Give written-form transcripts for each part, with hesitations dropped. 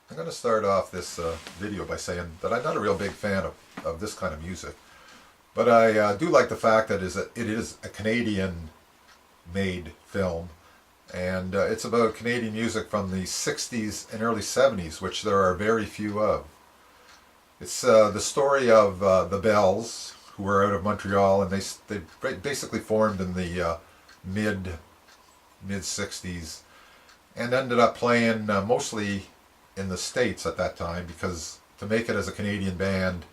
I'm going to start off this video by saying that I'm not a real big fan of this kind of music, but I do like the fact that it is a Canadian-made film, and it's about Canadian music from the 60s and early 70s, which there are very few of. It's the story of the Bells, who were out of Montreal, and they basically formed in the mid 60s, and ended up playing mostly in the States at that time, because to make it as a Canadian band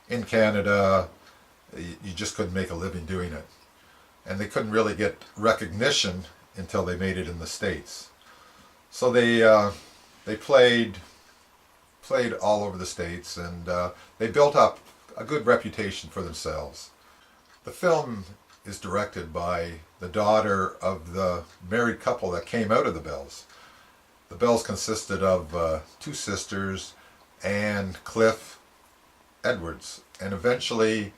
in Canada, you just couldn't make a living doing it. And they couldn't really get recognition until they made it in the States. So they played all over the States, and they built up a good reputation for themselves. The film is directed by the daughter of the married couple that came out of the Bells. The Bells consisted of two sisters and Cliff Edwards, and eventually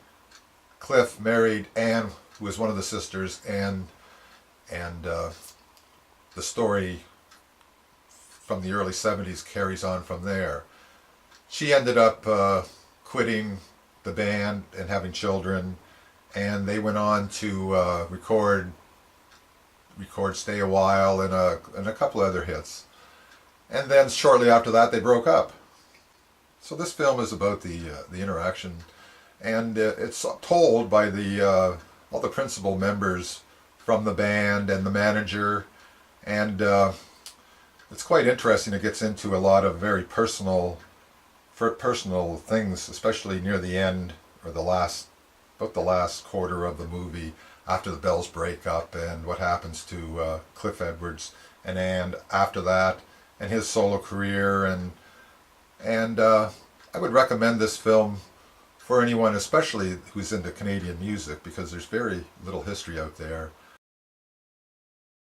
Cliff married Anne, who was one of the sisters, and the story from the early 70s carries on from there. She ended up quitting the band and having children, and they went on to record Stay a While and a couple other hits. And then shortly after that, they broke up. So this film is about the interaction, and it's told by all the principal members from the band and the manager, and it's quite interesting. It gets into a lot of very personal things, especially near the end, or about the last quarter of the movie, after the Bells break up, and what happens to Cliff Edwards and Anne after that, and his solo career, and I would recommend this film for anyone, especially who's into Canadian music, because there's very little history out there,